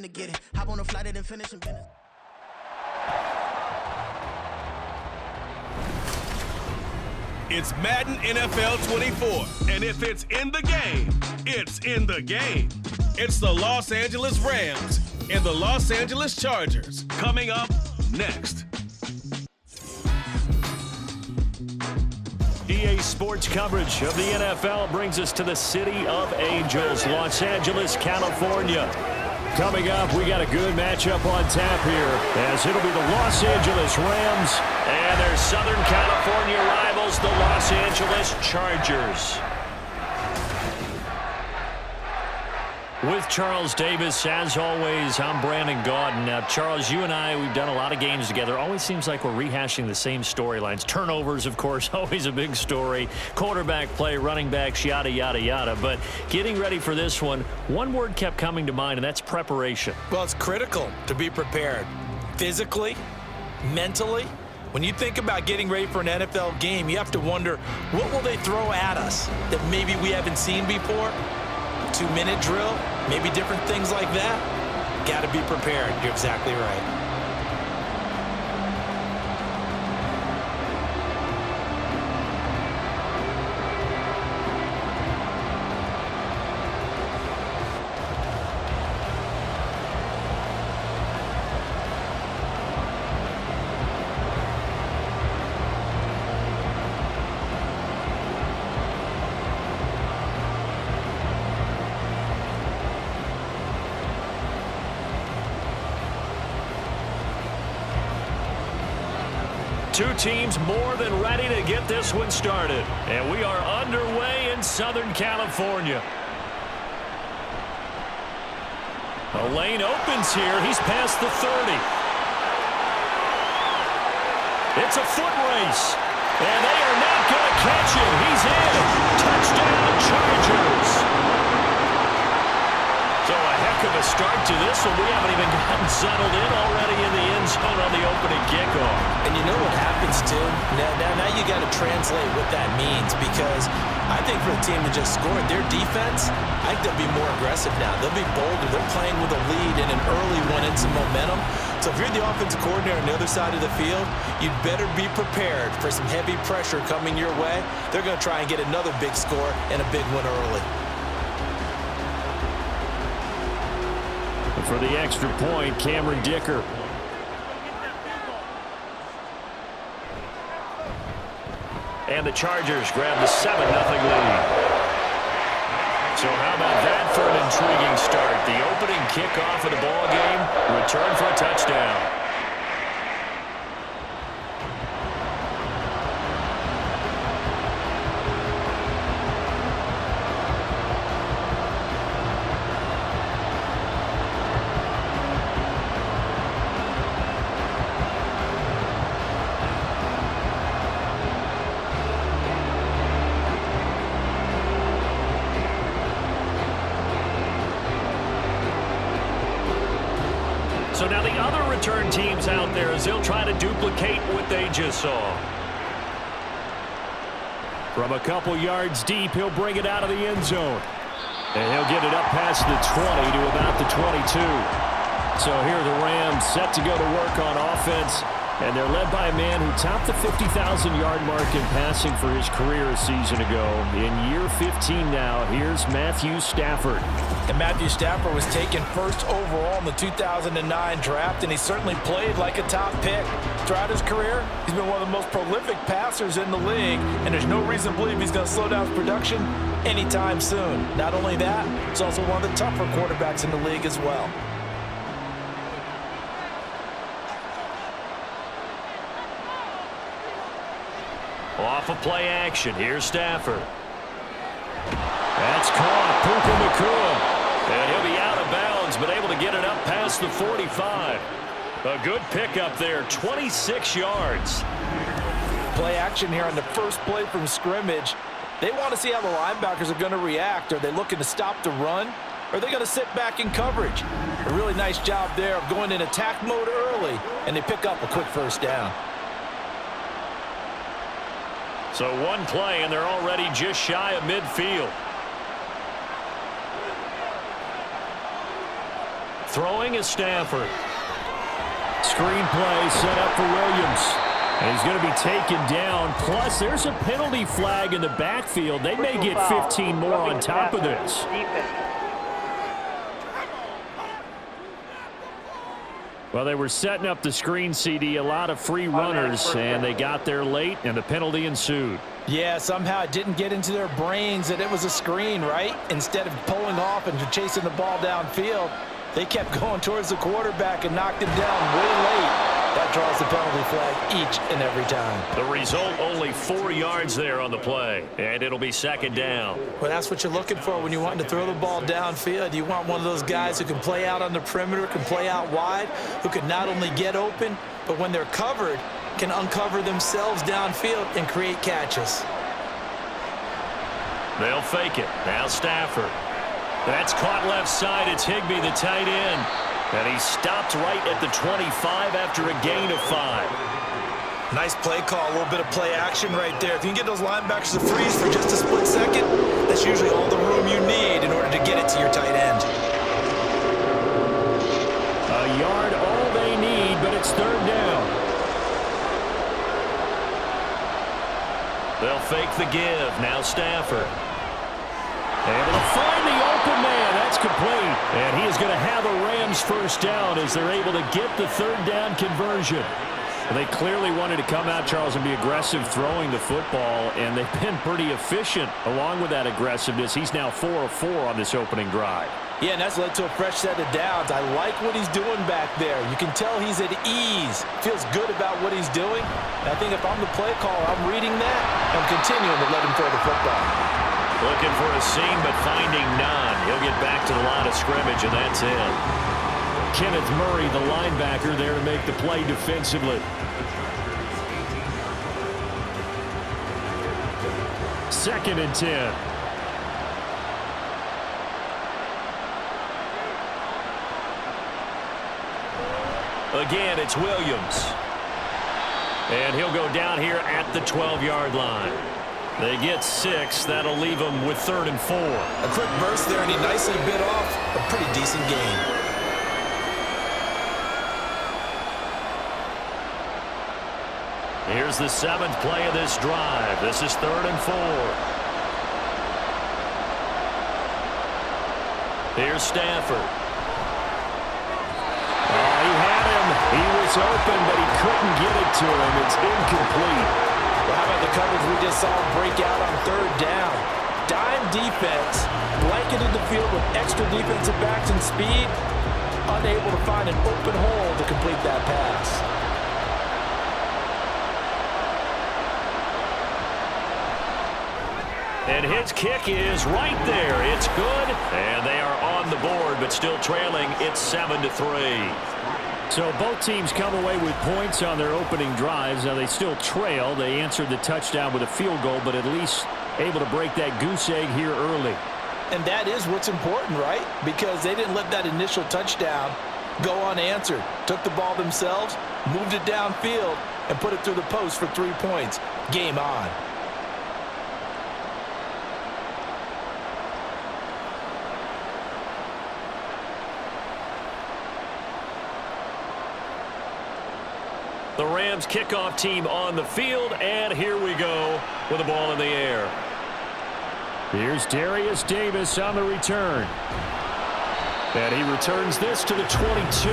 to get it. Hop on a flight and finish in business. It's Madden NFL 24, and if it's in the game, it's in the game. It's the Los Angeles Rams and the Los Angeles Chargers coming up next. EA Sports coverage of the NFL brings us to the City of Angels, Los Angeles, California. Coming up, we got a good matchup on tap here, as it'll be the Los Angeles Rams and their Southern California rivals, the Los Angeles Chargers. With Charles Davis, as always, I'm Brandon Gaudin. Now, Charles, you and I, we've done a lot of games together. Always seems like we're rehashing the same storylines. Turnovers, of course, always a big story. Quarterback play, running backs, yada, yada, yada. But getting ready for this one word kept coming to mind, and that's preparation. Well, it's critical to be prepared. Physically, mentally. When you think about getting ready for an NFL game, you have to wonder, what will they throw at us that maybe we haven't seen before? 2-minute drill, maybe different things like that. Got to be prepared. You're exactly right. Two teams more than ready to get this one started. And we are underway in Southern California. A lane opens here. He's past the 30. It's a foot race. And they are not going to catch him. He's in. Touchdown, Chargers. So a heck of a start to this one. We haven't even gotten settled in already in the end zone on the opening kickoff. And you know what happens, too? Now you got to translate what that means, because I think for the team to just score, their defense, I think they'll be more aggressive now. They'll be bolder. They're playing with a lead and an early one and some momentum. So if you're the offensive coordinator on the other side of the field, you'd better be prepared for some heavy pressure coming your way. They're going to try and get another big score and a big one early. For the extra point, Cameron Dicker. And the Chargers grab the 7-0 lead. So how about that for an intriguing start? The opening kickoff of the ball game, return for a touchdown. So now the other return teams out there, as they'll try to duplicate what they just saw. From a couple yards deep, he'll bring it out of the end zone. And he'll get it up past the 20 to about the 22. So here are the Rams set to go to work on offense. And they're led by a man who topped the 50,000-yard mark in passing for his career a season ago. In year 15 now, here's Matthew Stafford. And Matthew Stafford was taken first overall in the 2009 draft, and he certainly played like a top pick. Throughout his career, he's been one of the most prolific passers in the league, and there's no reason to believe he's going to slow down his production anytime soon. Not only that, he's also one of the tougher quarterbacks in the league as well. Off of play action, here's Stafford. That's caught, Puka Nacua. And he'll be out of bounds, but able to get it up past the 45. A good pickup there, 26 yards. Play action here on the first play from scrimmage. They want to see how the linebackers are going to react. Are they looking to stop the run? Or are they going to sit back in coverage? A really nice job there of going in attack mode early, and they pick up a quick first down. So one play, and they're already just shy of midfield. Throwing is Stafford. Screen play set up for Williams. And he's going to be taken down. Plus, there's a penalty flag in the backfield. They may get 15 more on top of this. Well, they were setting up the screen, CD, a lot of free runners, and they got there late, and the penalty ensued. Yeah, somehow it didn't get into their brains that it was a screen, right? Instead of pulling off and chasing the ball downfield, they kept going towards the quarterback and knocked him down way late. That draws the penalty flag each and every time. The result, only 4 yards there on the play, and it'll be second down. Well, that's what you're looking for when you want to throw the ball downfield. You want one of those guys who can play out on the perimeter, can play out wide, who can not only get open, but when they're covered, can uncover themselves downfield and create catches. They'll fake it. Now Stafford. That's caught left side. It's Higbee, the tight end. And he stopped right at the 25 after a gain of 5. Nice play call, a little bit of play action right there. If you can get those linebackers to freeze for just a split second, that's usually all the room you need in order to get it to your tight end. A yard, all they need, but it's third down. They'll fake the give. Now Stafford. Able to find the open man. That's complete. And he is going to have a Rams first down as they're able to get the third down conversion. Well, they clearly wanted to come out, Charles, and be aggressive throwing the football, and they've been pretty efficient along with that aggressiveness. He's now 4 of 4 on this opening drive. Yeah, and that's led to a fresh set of downs. I like what he's doing back there. You can tell he's at ease. Feels good about what he's doing. And I think if I'm the play caller, I'm reading that. I'm continuing to let him throw the football. Looking for a seam, but finding none. He'll get back to the line of scrimmage, and that's it. Kenneth Murray, the linebacker, there to make the play defensively. Second and 10. Again, it's Williams. And he'll go down here at the 12-yard line. They get 6. That'll leave them with 3rd and 4. A quick burst there, and he nicely bit off a pretty decent gain. Here's the 7th play of this drive. This is 3rd and 4. Here's Stafford. Oh, he had him. He was open, but he couldn't get it to him. It's incomplete. Well, how about the coverage we just saw break out on 3rd down? Dime defense, blanketed the field with extra defensive backs and speed, unable to find an open hole to complete that pass. And his kick is right there. It's good, and they are on the board, but still trailing. It's 7-3. So both teams come away with points on their opening drives. Now they still trail. They answered the touchdown with a field goal, but at least able to break that goose egg here early. And that is what's important, right? Because they didn't let that initial touchdown go unanswered. Took the ball themselves, moved it downfield, and put it through the post for 3 points. Game on. The Rams kickoff team on the field, and here we go with the ball in the air. Here's Darius Davis on the return. And he returns this to the 22.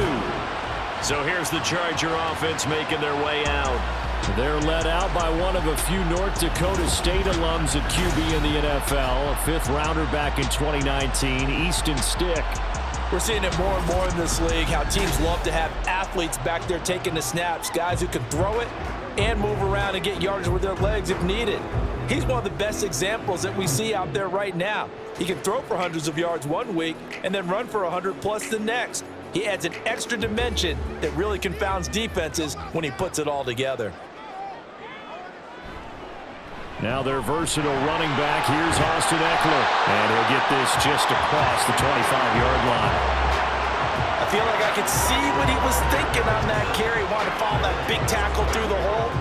So here's the Charger offense making their way out. They're led out by one of a few North Dakota State alums at QB in the NFL, a 5th rounder back in 2019, Easton Stick. We're seeing it more and more in this league, how teams love to have athletes back there taking the snaps, guys who can throw it and move around and get yardage with their legs if needed. He's one of the best examples that we see out there right now. He can throw for hundreds of yards one week and then run for 100+ the next. He adds an extra dimension that really confounds defenses when he puts it all together. Now their versatile running back, here's Austin Eckler. And he'll get this just across the 25-yard line. I feel like I could see what he was thinking on that carry. Wanted to follow that big tackle through the hole.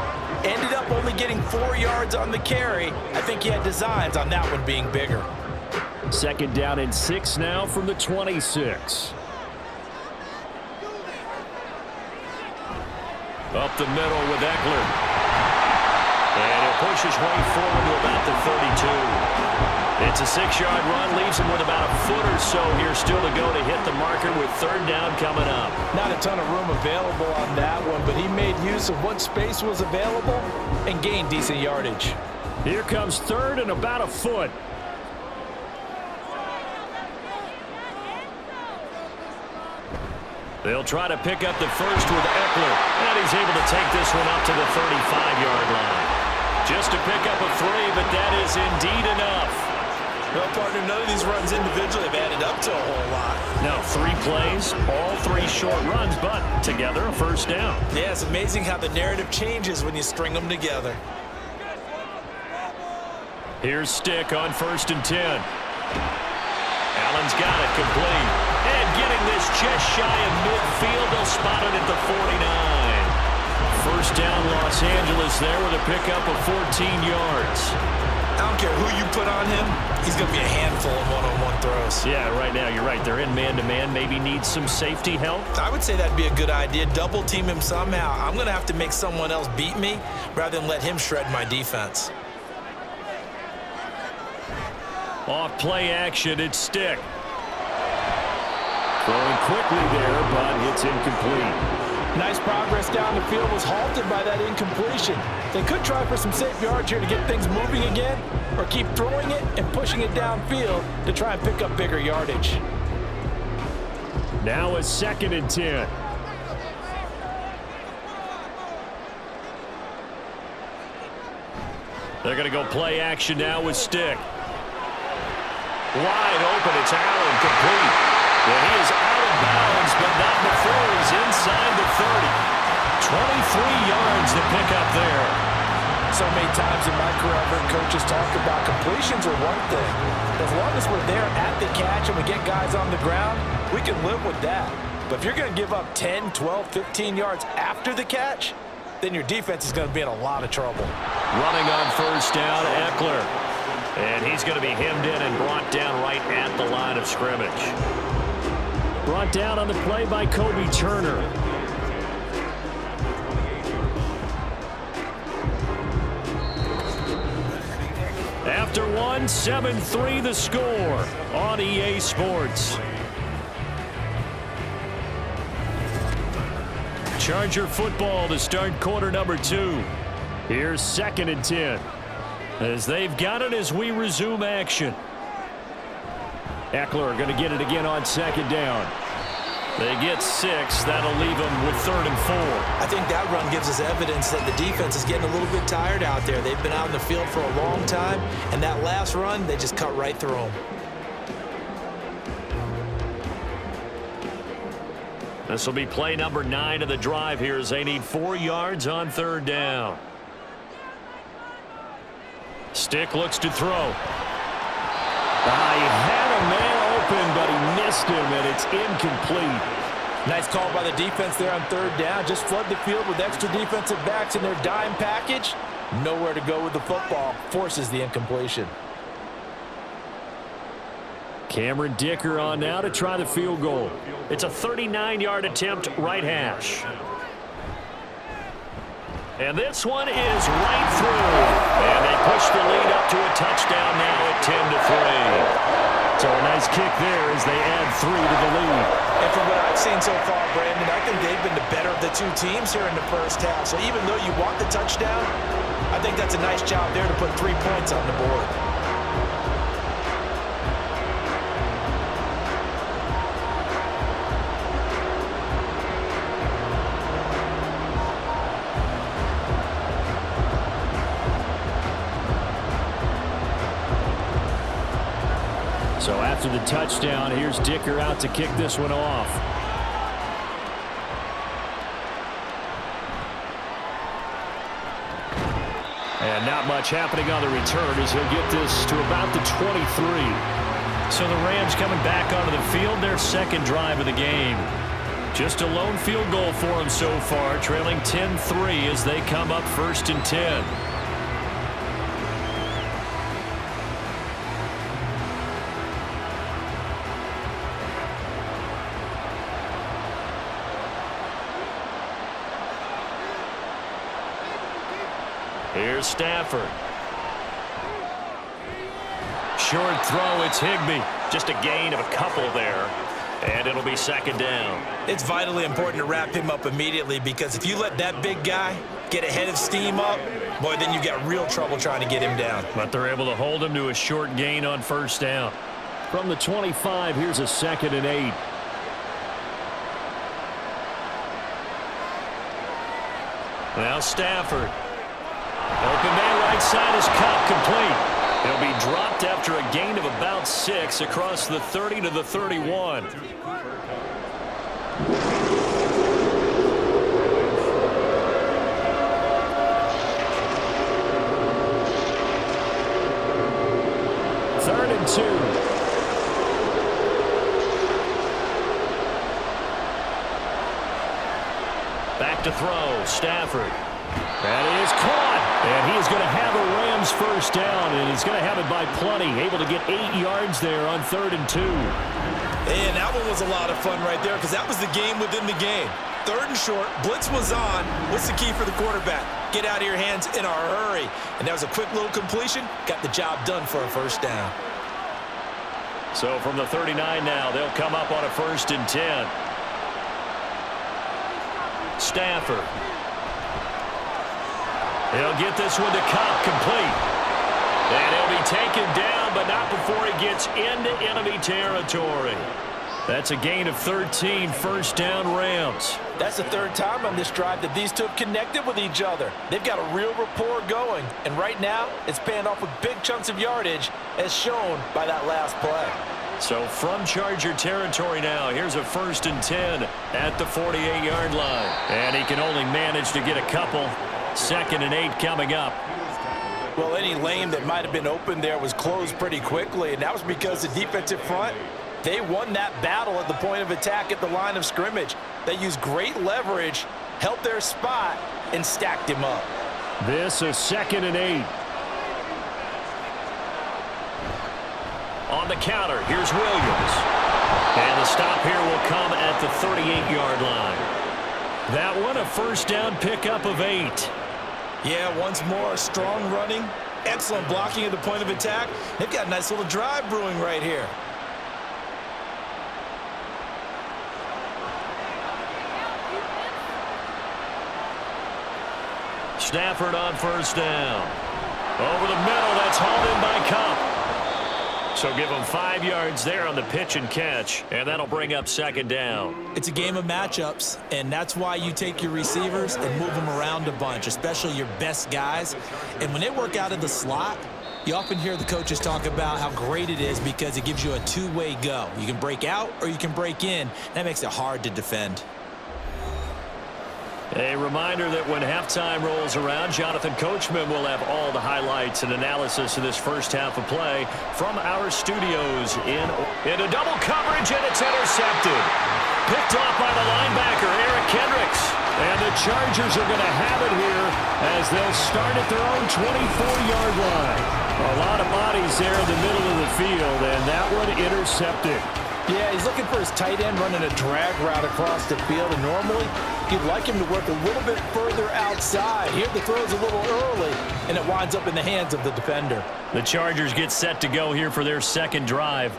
Ended up only getting 4 yards on the carry. I think he had designs on that one being bigger. 2nd down and 6 now from the 26. Up the middle with Eckler. And he'll push his way forward to about the 32. It's a 6-yard run, leaves him with about a foot or so here still to go to hit the marker with third down coming up. Not a ton of room available on that one, but he made use of what space was available and gained decent yardage. Here comes third and about a foot. They'll try to pick up the first with Eckler, and he's able to take this one up to the 35-yard line. Just to pick up a 3, but that is indeed enough. Well, partner, none of these runs individually have added up to a whole lot. No, 3 plays, all 3 short runs, but together a first down. Yeah, it's amazing how the narrative changes when you string them together. Here's Stick on 1st and 10. Allen's got it complete. And getting this just shy of midfield, they'll spot it at the 49. First down Los Angeles there with a pickup of 14 yards. I don't care who you put on him, he's going to be a handful of one-on-one throws. Yeah, right now you're right. They're in man-to-man. Maybe need some safety help. I would say that'd be a good idea. Double team him somehow. I'm going to have to make someone else beat me rather than let him shred my defense. Off play action, it's Stick. Throwing quickly there, but it's incomplete. Nice progress down the field, was halted by that incompletion. They could try for some safe yards here to get things moving again, or keep throwing it and pushing it downfield to try and pick up bigger yardage. Now a 2nd and 10. They're going to go play action now with Stick. Wide open, it's Allen, complete. Well, he is out of bounds, but not before he's inside the 30. 23 yards to pick up there. So many times in my career, I've heard coaches talk about completions are one thing. As long as we're there at the catch and we get guys on the ground, we can live with that. But if you're going to give up 10, 12, 15 yards after the catch, then your defense is going to be in a lot of trouble. Running on first down, Eckler. And he's going to be hemmed in and brought down right at the line of scrimmage. Brought down on the play by Kobe Turner. After 7-3 the score on EA Sports. Charger football to start quarter number 2. Here's 2nd and 10. As they've got it as we resume action. Eckler going to get it again on 2nd down. They get 6. That'll leave them with 3rd and 4. I think that run gives us evidence that the defense is getting a little bit tired out there. They've been out in the field for a long time, and that last run, they just cut right through them. This will be play number 9 of the drive here as they need 4 yards on 3rd down. Stick looks to throw. He had a man open, but he missed him, and it's incomplete. Nice call by the defense there on 3rd down. Just flood the field with extra defensive backs in their dime package. Nowhere to go with the football. Forces the incompletion. Cameron Dicker on now to try the field goal. It's a 39-yard attempt, right hash. And this one is right through. And they push the lead up to a touchdown now at 10-3. So a nice kick there as they add 3 to the lead. And from what I've seen so far, Brandon, I think they've been the better of the 2 teams here in the first half. So even though you want the touchdown, I think that's a nice job there to put 3 points on the board. So after the touchdown, here's Dicker out to kick this one off. And not much happening on the return as he'll get this to about the 23. So the Rams coming back onto the field, their 2nd drive of the game. Just a lone field goal for them so far, trailing 10-3 as they come up 1st and 10. Here's Stafford. Short throw, it's Higbee. Just a gain of a couple there. And it'll be second down. It's vitally important to wrap him up immediately, because if you let that big guy get a head of steam up, boy, then you got real trouble trying to get him down. But they're able to hold him to a short gain on first down. From the 25, here's a 2nd and 8. Now Stafford. Open man right side is caught, complete. He'll be dropped after a gain of about 6 across the 30 to the 31. Third and 2. Back to throw, Stafford. That is caught, and he is going to have a Rams first down, and he's going to have it by plenty, able to get 8 yards there on 3rd and 2. And that one was a lot of fun right there, because that was the game within the game. 3rd and short, blitz was on. What's the key for the quarterback? Get out of your hands in a hurry. And that was a quick little completion, got the job done for a first down. So from the 39 now, they'll come up on a 1st and 10. Stafford. He'll get this one to Cobb, complete. And he'll be taken down, but not before he gets into enemy territory. That's a gain of 13, first down Rams. That's the 3rd time on this drive that these two have connected with each other. They've got a real rapport going, and right now it's paying off with big chunks of yardage, as shown by that last play. So from Charger territory now, here's a 1st and 10 at the 48-yard line. And he can only manage to get a couple. 2nd and 8 coming up. Well, any lane that might have been open there was closed pretty quickly, and that was because the defensive front, they won that battle at the point of attack at the line of scrimmage. They used great leverage, held their spot, and stacked him up. This is 2nd and 8. On the counter, here's Williams. And the stop here will come at the 38-yard line. That one, a first down pickup of 8. Yeah, once more, strong running, excellent blocking at the point of attack. They've got a nice little drive brewing right here. Stafford on first down. Over the middle, that's hauled in by Cup. So give him 5 yards there on the pitch and catch, and that'll bring up 2nd down. It's a game of matchups, and that's why you take your receivers and move them around a bunch, especially your best guys. And when they work out of the slot, you often hear the coaches talk about how great it is because it gives you a two-way go. You can break out or you can break in. That makes it hard to defend. A reminder that when halftime rolls around, Jonathan Coachman will have all the highlights and analysis of this first half of play from our studios into double coverage, and it's intercepted. Picked off by the linebacker, Eric Kendricks. And the Chargers are going to have it here as they'll start at their own 24-yard line. A lot of bodies there in the middle of the field, and that one intercepted. Yeah, he's looking for his tight end running a drag route across the field, and normally you'd like him to work a little bit further outside. Here the throw's a little early, and it winds up in the hands of the defender. The Chargers get set to go here for their 2nd drive.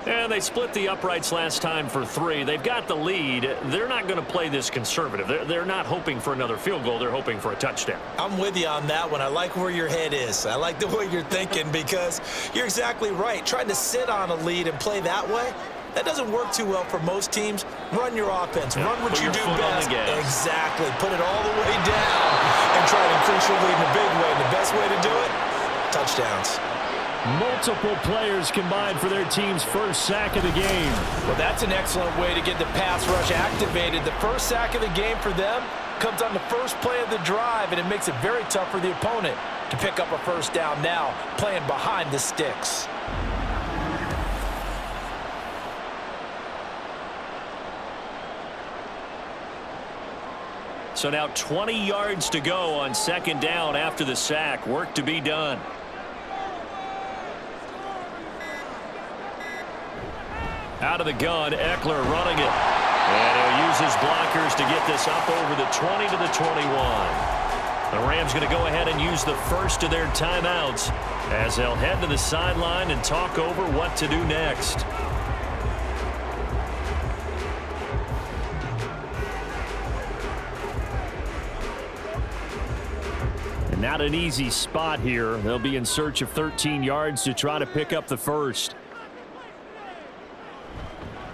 And they split the uprights last time for 3. They've got the lead. They're not going to play this conservative. They're not hoping for another field goal. They're hoping for a touchdown. I'm with you on that one. I like where your head is. I like the way you're thinking, because you're exactly right. Trying to sit on a lead and play that way, that doesn't work too well for most teams. Run your offense. Run what you do best. Exactly. Put it all the way down and try to increase your lead in a big way. And the best way to do it, touchdowns. Multiple players combined for their team's first sack of the game. Well, that's an excellent way to get the pass rush activated. The first sack of the game for them comes on the first play of the drive, and it makes it very tough for the opponent to pick up a first down now, playing behind the sticks. So now 20 yards to go on 2nd down after the sack. Work to be done. Out of the gun, Eckler running it. And he'll use his blockers to get this up over the 20 to the 21. The Rams going to go ahead and use the first of their timeouts as they'll head to the sideline and talk over what to do next. And not an easy spot here. They'll be in search of 13 yards to try to pick up the first.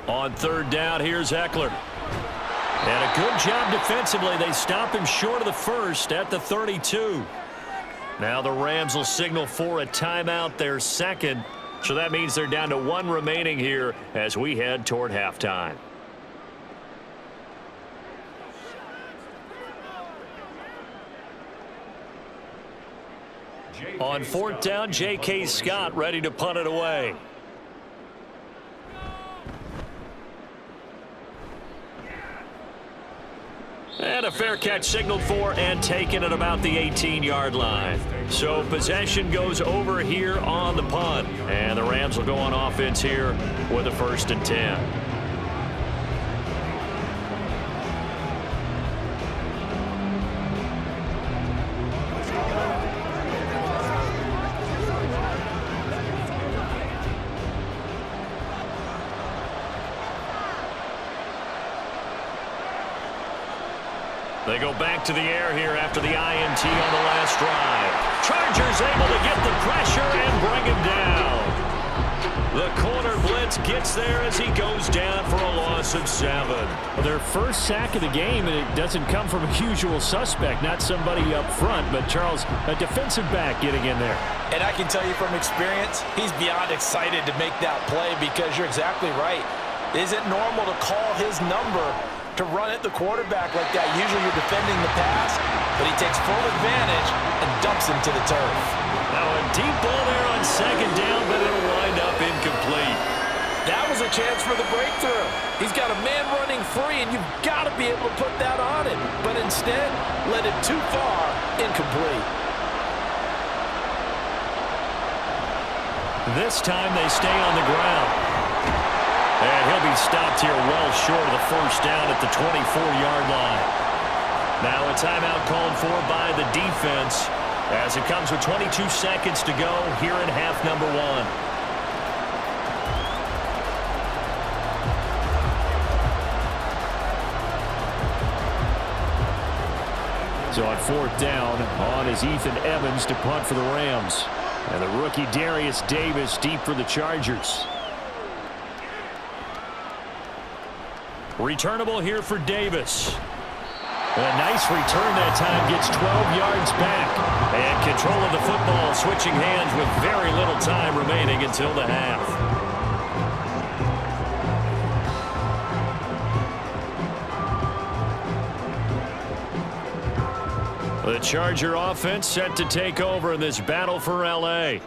On third down, here's Eckler. And a good job defensively. They stop him short of the first at the 32. Now the Rams will signal for a timeout, their second. So that means they're down to one remaining here as we head toward halftime. On fourth down, J.K. Scott ready to punt it away. And a fair catch signaled for and taken at about the 18-yard line. So possession goes over here on the punt. And the Rams will go on offense here with a 1st and 10. They go back to the air here after the INT on the last drive. Chargers able to get the pressure and bring him down. The corner blitz gets there as he goes down for a loss of 7. Their first sack of the game, and it doesn't come from a usual suspect, not somebody up front, but Charles, a defensive back getting in there. And I can tell you from experience, he's beyond excited to make that play because you're exactly right. Is it normal to call his number to run at the quarterback like that? Usually you're defending the pass, but he takes full advantage and dumps him to the turf. Now a deep ball there on second down, but it'll wind up incomplete. That was a chance for the breakthrough. He's got a man running free, and you've got to be able to put that on him. But instead, led it too far, incomplete. This time they stay on the ground. And he'll be stopped here well short of the first down at the 24-yard line. Now a timeout called for by the defense as it comes with 22 seconds to go here in half number 1. So on fourth down, on is Ethan Evans to punt for the Rams. And the rookie Darius Davis deep for the Chargers. Returnable here for Davis. A nice return that time, gets 12 yards back. And control of the football, switching hands with very little time remaining until the half. The Charger offense set to take over in this battle for L.A.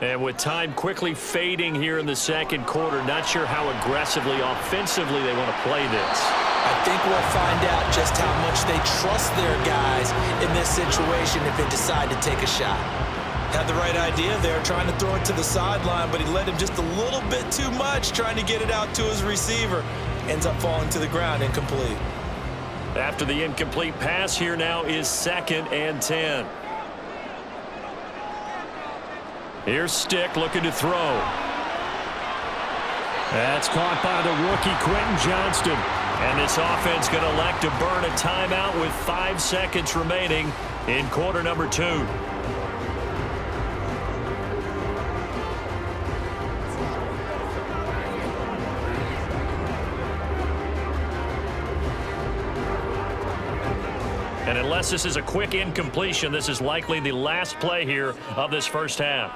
And with time quickly fading here in the second quarter, not sure how aggressively, offensively they want to play this. I think we'll find out just how much they trust their guys in this situation if they decide to take a shot. Had the right idea there, trying to throw it to the sideline, but he led him just a little bit too much, trying to get it out to his receiver. Ends up falling to the ground, incomplete. After the incomplete pass, here now is 2nd and 10. Here's Stick looking to throw. That's caught by the rookie Quentin Johnston. And this offense going to elect to burn a timeout with 5 seconds remaining in quarter number 2. And unless this is a quick incompletion, this is likely the last play here of this first half.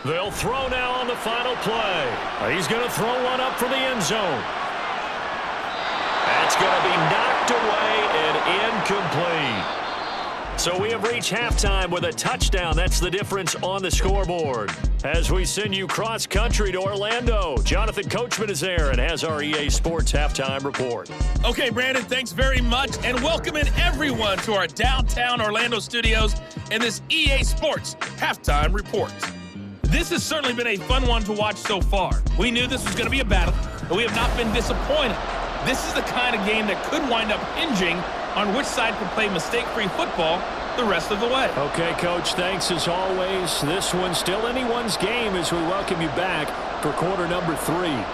They'll throw now on the final play. He's going to throw one up for the end zone. That's going to be knocked away and incomplete. So we have reached halftime with a touchdown. That's the difference on the scoreboard. As we send you cross-country to Orlando, Jonathan Coachman is there and has our EA Sports Halftime Report. Okay, Brandon, thanks very much, and welcoming everyone to our downtown Orlando studios in this EA Sports Halftime Report. This has certainly been a fun one to watch so far. We knew this was going to be a battle, but we have not been disappointed. This is the kind of game that could wind up hinging on which side can play mistake-free football the rest of the way. Okay, Coach, thanks as always. This one's still anyone's game as we welcome you back for quarter number 3.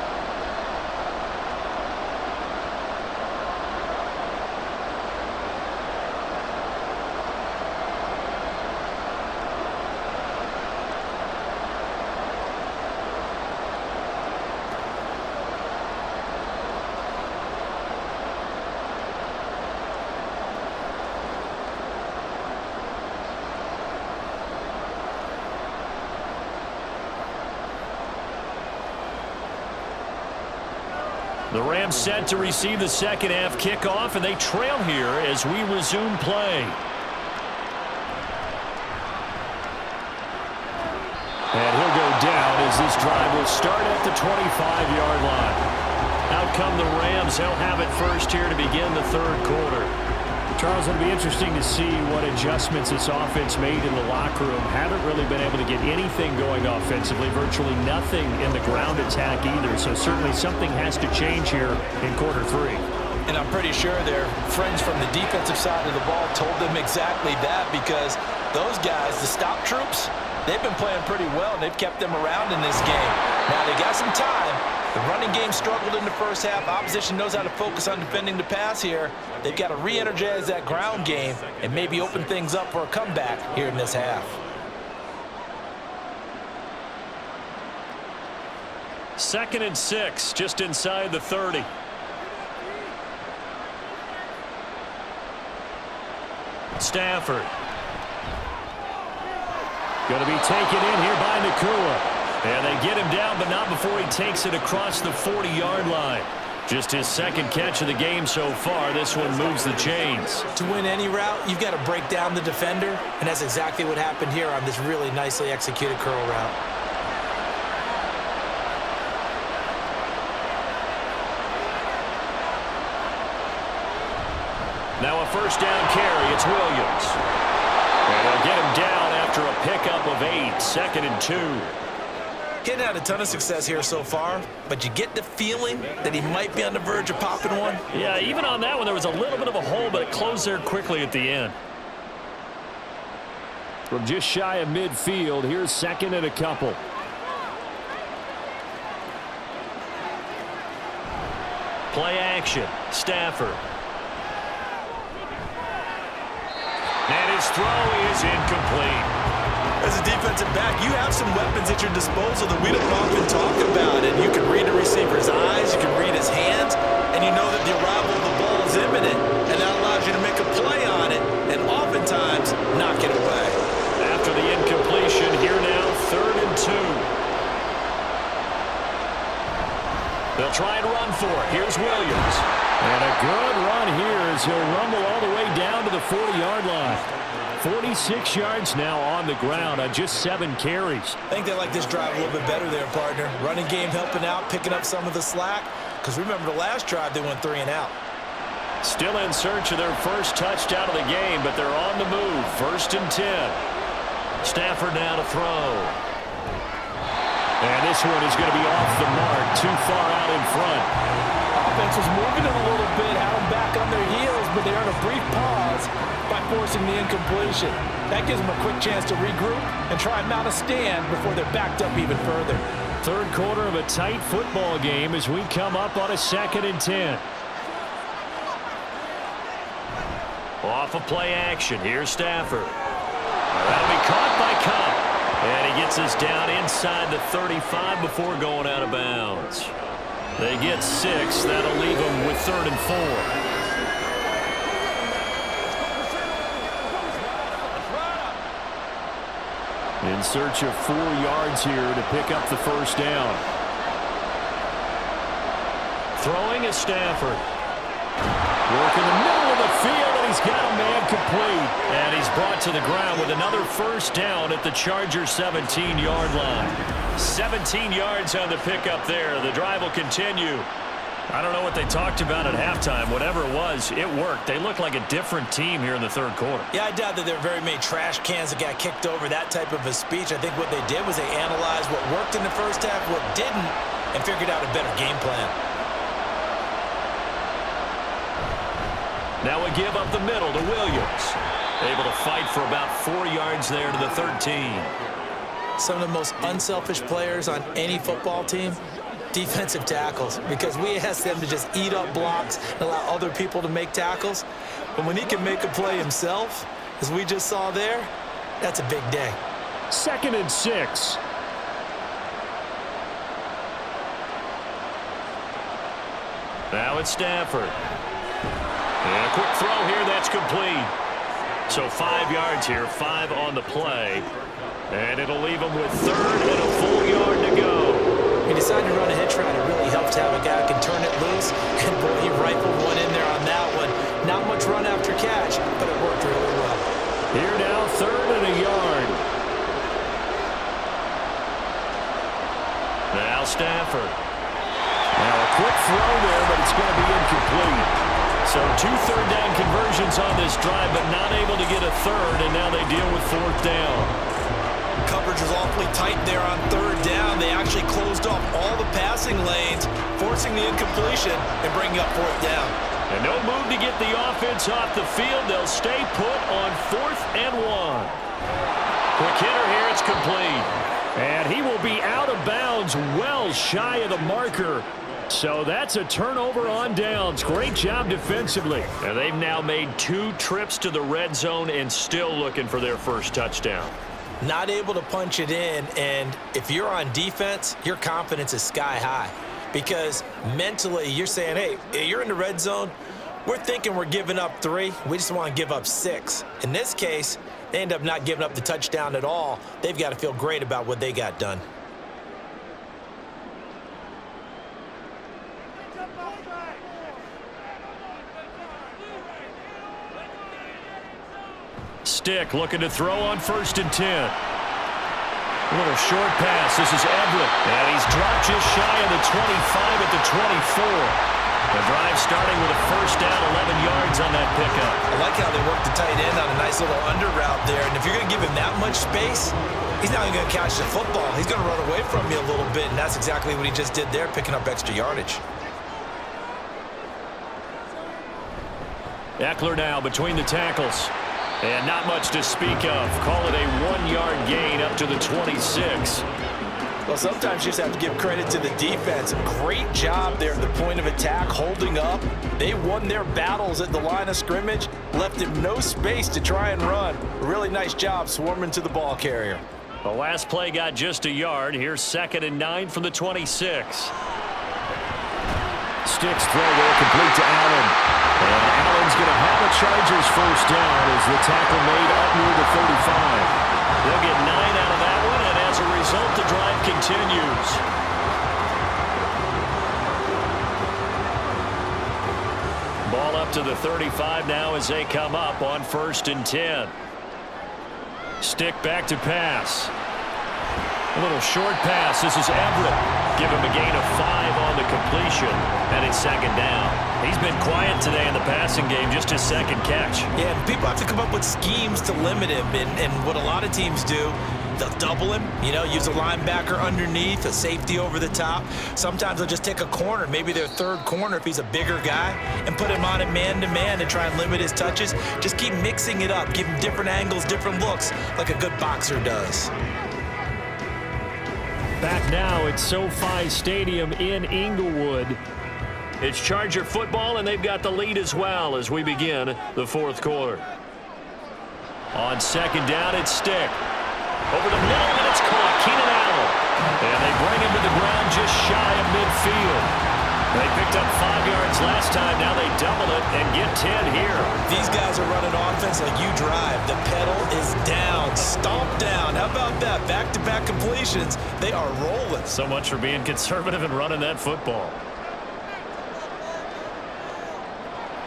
The Rams set to receive the second half kickoff, and they trail here as we resume play. And he'll go down as this drive will start at the 25-yard line. Out come the Rams. They'll have it first here to begin the third quarter. Charles, it'll be interesting to see what adjustments this offense made in the locker room. Haven't really been able to get anything going offensively, virtually nothing in the ground attack either. So certainly something has to change here in quarter 3. And I'm pretty sure their friends from the defensive side of the ball told them exactly that, because those guys, the stop troops, they've been playing pretty well, and they've kept them around in this game. Now they got some time. The running game struggled in the first half. Opposition knows how to focus on defending the pass here. They've got to re-energize that ground game and maybe open things up for a comeback here in this half. Second and 6, just inside the 30. Stafford. Going to be taken in here by Nakua. And they get him down, but not before he takes it across the 40-yard line. Just his second catch of the game so far. This one moves the chains. To win any route, you've got to break down the defender, and that's exactly what happened here on this really nicely executed curl route. Now a first down carry. It's Williams. And they'll get him down after a pickup of 8. Second and 2. Getting had a ton of success here so far, but you get the feeling that he might be on the verge of popping one. Yeah, even on that one, there was a little bit of a hole, but it closed there quickly at the end. From just shy of midfield, here's second and a couple. Play action. Stafford. And his throw is incomplete. As a defensive back, you have some weapons at your disposal that we don't often talk about. And you can read a receiver's eyes, you can read his hands, and you know that the arrival of the ball is imminent, and that allows you to make a play on it and oftentimes knock it away. After the incompletion, here now, third and 2. They'll try and run for it. Here's Williams. And a good run here as he'll rumble all the way down to the 40-yard line. 46 yards now on the ground on just 7 carries. I think they like this drive a little bit better there, partner. Running game helping out, picking up some of the slack. Because remember the last drive, they went 3 and out. Still in search of their first touchdown of the game, but they're on the move. First and 10. Stafford now to throw. And this one is going to be off the mark, too far out in front. Offense was moving it a little bit, had them back on their heels, but they earned a brief pause by forcing the incompletion. That gives them a quick chance to regroup and try and mount a stand before they're backed up even further. Third quarter of a tight football game as we come up on a second and 10. Off of play action. Here's Stafford. That'll be caught by Cobb. And he gets us down inside the 35 before going out of bounds. They get 6. That'll leave them with third and 4. In search of 4 yards here to pick up the first down. Throwing is Stafford. Work in the middle of the field, and he's got a man complete. And he's brought to the ground with another first down at the Chargers' 17-yard line. 17 yards on the pickup there. The drive will continue. I don't know what they talked about at halftime. Whatever it was, it worked. They look like a different team here in the third quarter. Yeah, I doubt that there were very many trash cans that got kicked over, that type of a speech. I think what they did was they analyzed what worked in the first half, what didn't, and figured out a better game plan. Now a give up the middle to Williams. Able to fight for about 4 yards there to the 13. Some of the most unselfish players on any football team, defensive tackles, because we ask them to just eat up blocks and allow other people to make tackles. But when he can make a play himself, as we just saw there, that's a big day. 2nd and 6. Now it's Stafford. And a quick throw here, that's complete. So 5 yards here, 5 on the play. And it'll leave him with 3rd and a full yard to go. He decided to run a hitch route. It really helps to have a guy who can turn it loose. And boy, he rifled one in there on that one. Not much run after catch, but it worked really well. Here now, 3rd and a yard. Now Stafford. Now a quick throw there, but it's going to be incomplete. So 2 third-down conversions on this drive, but not able to get a 3rd, and now they deal with 4th down. Coverage was awfully tight there on 3rd down. They actually closed off all the passing lanes, forcing the incompletion and bringing up 4th down. And no move to get the offense off the field. They'll stay put on 4th and 1. Quick hitter here, it's complete. And he will be out of bounds, well shy of the marker. So that's a turnover on downs. Great job defensively. And they've now made 2 trips to the red zone and still looking for their first touchdown. Not able to punch it in, and if you're on defense, your confidence is sky high. Because mentally, you're saying, hey, you're in the red zone. We're thinking we're giving up 3. We just want to give up 6. In this case, they end up not giving up the touchdown at all. They've got to feel great about what they got done. Stick looking to throw on 1st and 10. A little short pass. This is Everett. And he's dropped just shy of the 25 at the 24. The drive starting with a 1st down, 11 yards on that pickup. I like how they worked the tight end on a nice little under route there. And if you're going to give him that much space, he's not even going to catch the football. He's going to run away from you a little bit, and that's exactly what he just did there, picking up extra yardage. Eckler now between the tackles. And not much to speak of. Call it a 1-yard gain up to the 26. Well, sometimes you just have to give credit to the defense. Great job there at the point of attack, holding up. They won their battles at the line of scrimmage, left him no space to try and run. Really nice job swarming to the ball carrier. The last play got just a yard. Here's 2nd and 9 from the 26. Sticks throw there, complete to Allen. And Allen's going to have a Chargers first down as the tackle made up near the 35. They'll get 9 out of that one, and as a result, the drive continues. Ball up to the 35 now as they come up on 1st and 10. Stick back to pass. A little short pass. This is Everett. Give him a gain of 5 on the completion, and it's 2nd down. He's been quiet today in the passing game, just his 2nd catch. Yeah, people have to come up with schemes to limit him, and what a lot of teams do, they'll double him, use a linebacker underneath, a safety over the top. Sometimes they'll just take a corner, maybe their 3rd corner if he's a bigger guy, and put him on it man-to-man and try and limit his touches. Just keep mixing it up, give him different angles, different looks, like a good boxer does. Back now at SoFi Stadium in Inglewood. It's Charger football, and they've got the lead as well as we begin the 4th quarter. On 2nd down, it's Stick. Over the middle, and it's caught. Keenan Allen. And they bring him to the ground just shy of midfield. They picked up 5 yards last time. Now they double it and get 10 here. These guys are running offense like you drive. The pedal is down, stomp down. How about that? Back-to-back completions. They are rolling. So much for being conservative and running that football.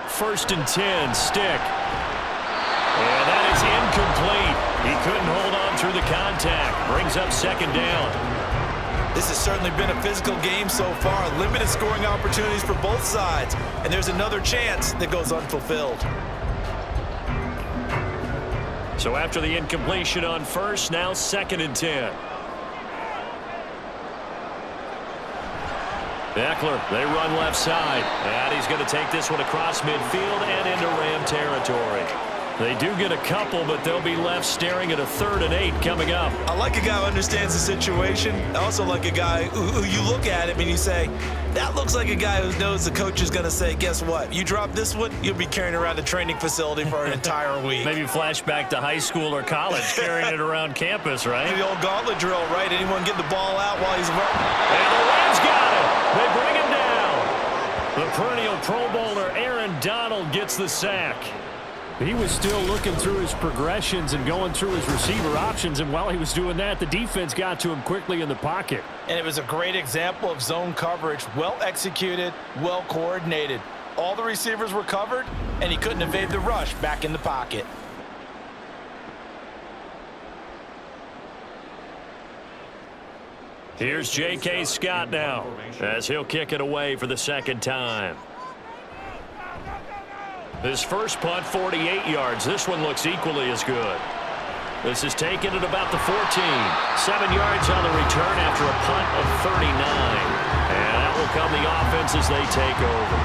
1st and 10, Stick. And that is incomplete. He couldn't hold on through the contact. Brings up 2nd down. This has certainly been a physical game so far. Limited scoring opportunities for both sides. And there's another chance that goes unfulfilled. So after the incompletion on 1st, now 2nd and 10. Eckler, they run left side. And he's going to take this one across midfield and into Ram territory. They do get a couple, but they'll be left staring at a 3rd and 8 coming up. I like a guy who understands the situation. I also like a guy who you look at him and you say, that looks like a guy who knows the coach is going to say, guess what? You drop this one, you'll be carrying around the training facility for an entire week. Maybe flashback to high school or college, carrying it around campus, right? The old gauntlet drill, right? Anyone get the ball out while he's running? And the Rams got it. They bring him down. The perennial Pro Bowler Aaron Donald gets the sack. He was still looking through his progressions and going through his receiver options, and while he was doing that, the defense got to him quickly in the pocket. And it was a great example of zone coverage, well executed, well coordinated. All the receivers were covered, and he couldn't evade the rush back in the pocket. Here's J.K. Scott now, as he'll kick it away for the 2nd time. His first punt, 48 yards. This one looks equally as good. This is taken at about the 14. 7 yards on the return after a punt of 39. And that will come the offense as they take over.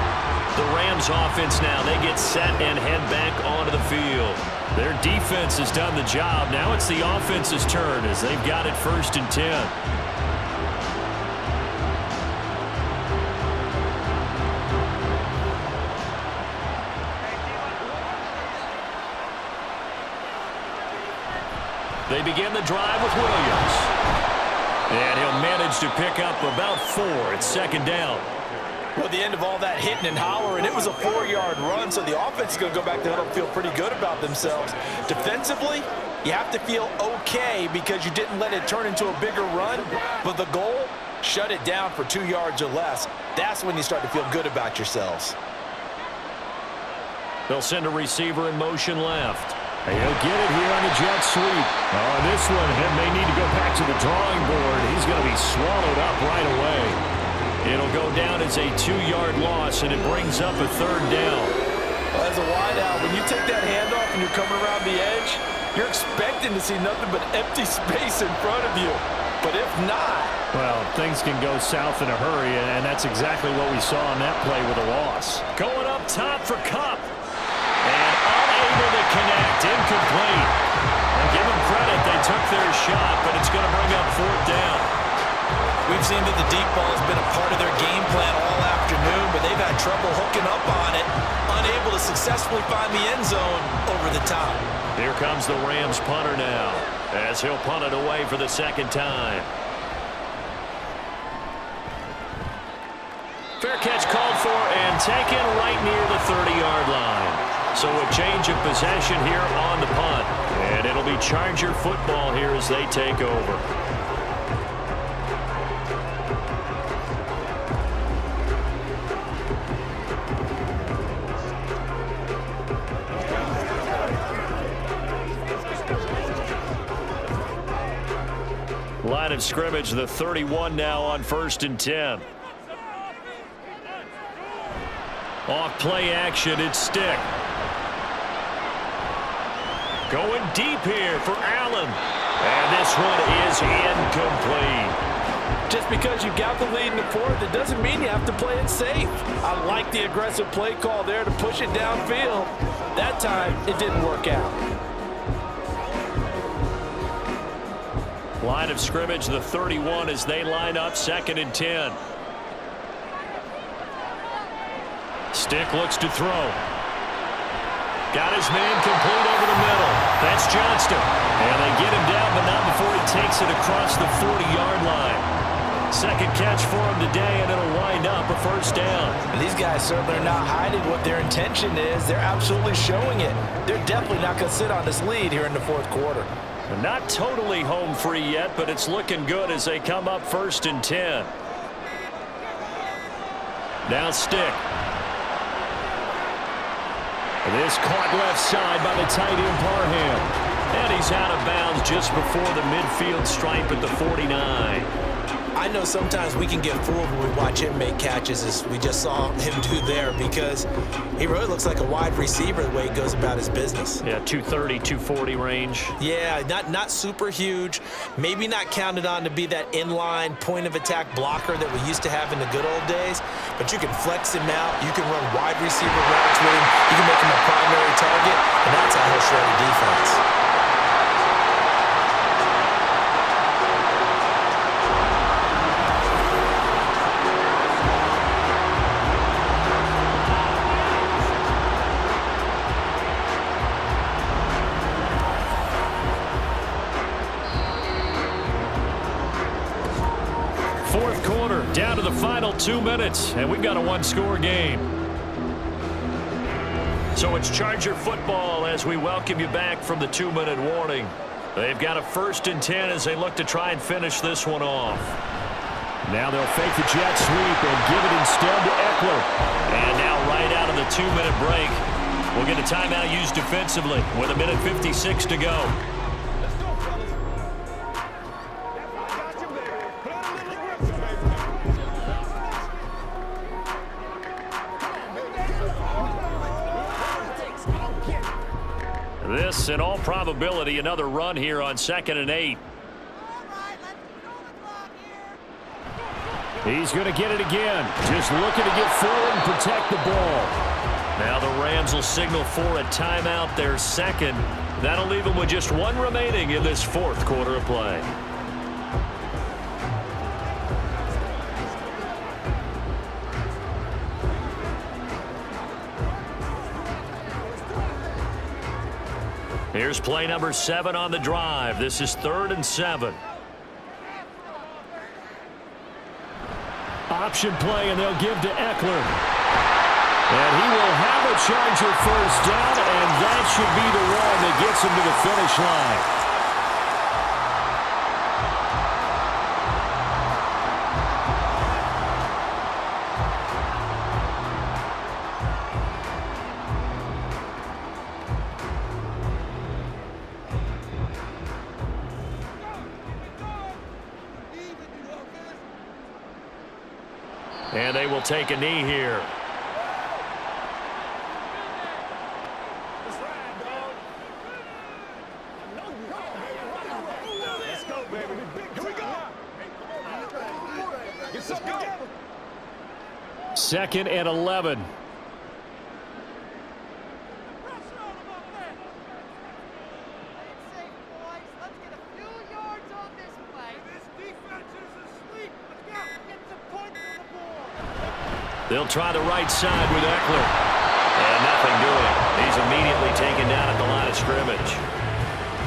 The Rams offense now, they get set and head back onto the field. Their defense has done the job. Now it's the offense's turn as they've got it 1st and 10. They begin the drive with Williams. And he'll manage to pick up about 4. It's 2nd down. Well, at the end of all that hitting and hollering, it was a 4-yard run, so the offense is going to go back to the huddle and feel pretty good about themselves. Defensively, you have to feel okay because you didn't let it turn into a bigger run, but the goal, shut it down for 2 yards or less. That's when you start to feel good about yourselves. They'll send a receiver in motion left. He'll get it here on the jet sweep. On this one, he may need to go back to the drawing board. He's going to be swallowed up right away. It'll go down as a 2-yard loss, and it brings up a 3rd down. Well, as a wideout, when you take that handoff and you're coming around the edge, you're expecting to see nothing but empty space in front of you. But if not... Well, things can go south in a hurry, and that's exactly what we saw on that play with a loss. Going up top for Kupp. And unable to connect, incomplete. I'll give them credit, they took their shot, but it's going to bring up 4th down. We've seen that the deep ball has been a part of their game plan all afternoon, but they've had trouble hooking up on it, unable to successfully find the end zone over the top. Here comes the Rams punter now, as he'll punt it away for the 2nd time. Fair catch called for and taken right near the 30-yard line. So a change of possession here on the punt. And it'll be Charger football here as they take over. Line of scrimmage, the 31 now on 1st and 10. Off play action, it's Stick. Going deep here for Allen. And this one is incomplete. Just because you got the lead in the 4th, it doesn't mean you have to play it safe. I like the aggressive play call there to push it downfield. That time, it didn't work out. Line of scrimmage, the 31 as they line up 2nd and 10. Stick looks to throw. Got his man complete over the middle. That's Johnston. And they get him down, but not before he takes it across the 40-yard line. 2nd catch for him today, and it'll wind up a 1st down. These guys certainly are not hiding what their intention is. They're absolutely showing it. They're definitely not going to sit on this lead here in the 4th quarter. Not totally home free yet, but it's looking good as they come up 1st and 10. Now Stick. This caught left side by the tight end Parham. And he's out of bounds just before the midfield stripe at the 49. I know sometimes we can get fooled when we watch him make catches, as we just saw him do there, because he really looks like a wide receiver the way he goes about his business. Yeah, 230, 240 range. Yeah, not super huge. Maybe not counted on to be that inline point-of-attack blocker that we used to have in the good old days, but you can flex him out. You can run wide receiver routes with him. You can make him a primary target, and that's how he'll shred a defense. Fourth quarter, down to the final 2 minutes, and we've got a one-score game. So it's Charger football as we welcome you back from the 2-minute warning. They've got a 1st and 10 as they look to try and finish this one off. Now they'll fake the jet sweep and give it instead to Eckler. And now right out of the 2-minute break, we'll get a timeout used defensively with 1:56 to go. This, in all probability, another run here on 2nd and 8. He's going to get it again. Just looking to get forward and protect the ball. Now the Rams will signal for a timeout, their second. That'll leave them with just one remaining in this 4th quarter of play. Here's play number 7 on the drive. This is 3rd and 7. Option play, and they'll give to Eckler. And he will have a Charger 1st down, and that should be the one that gets him to the finish line. And they will take a knee here. Let's go, baby. Here we go. Let's go. 2nd and 11. They'll try the right side with Eckler. And nothing doing. He's immediately taken down at the line of scrimmage.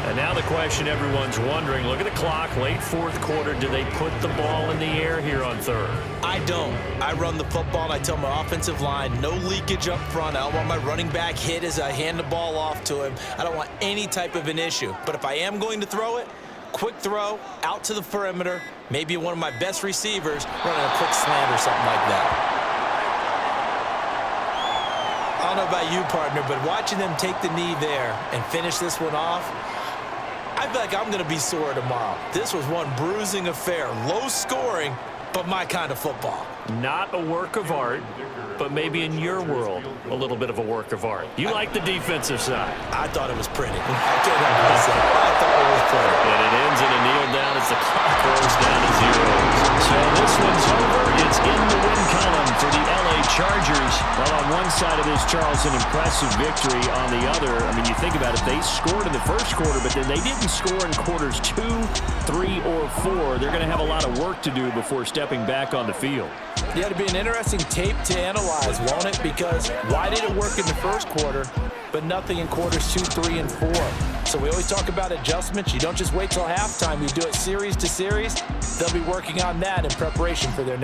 And now the question everyone's wondering, look at the clock, late 4th quarter. Do they put the ball in the air here on 3rd? I don't. I run the football, and I tell my offensive line, no leakage up front. I don't want my running back hit as I hand the ball off to him. I don't want any type of an issue. But if I am going to throw it, quick throw, out to the perimeter, maybe one of my best receivers running a quick slant or something like that. I don't know about you, partner, but watching them take the knee there and finish this one off, I feel like I'm going to be sore tomorrow. This was one bruising affair. Low scoring, but my kind of football. Not a work of art, but maybe in your world, a little bit of a work of art. You like the defensive side. I thought it was pretty. I can't help myself. I thought it was pretty. And it ends in a kneel down as the clock rolls down to 0. So this one's over. It's in the win column for the LA Chargers. Well, on one side of this, Charles, an impressive victory. On the other, I mean, you think about it, they scored in the 1st quarter, but then they didn't score in quarters 2, 3, or 4. They're going to have a lot of work to do before stepping back on the field. Yeah, it'll be an interesting tape to analyze, won't it? Because why did it work in the 1st quarter, but nothing in quarters 2, 3, and 4? So we always talk about adjustments. You don't just wait till halftime. You do it series to series. They'll be working on that in preparation for their next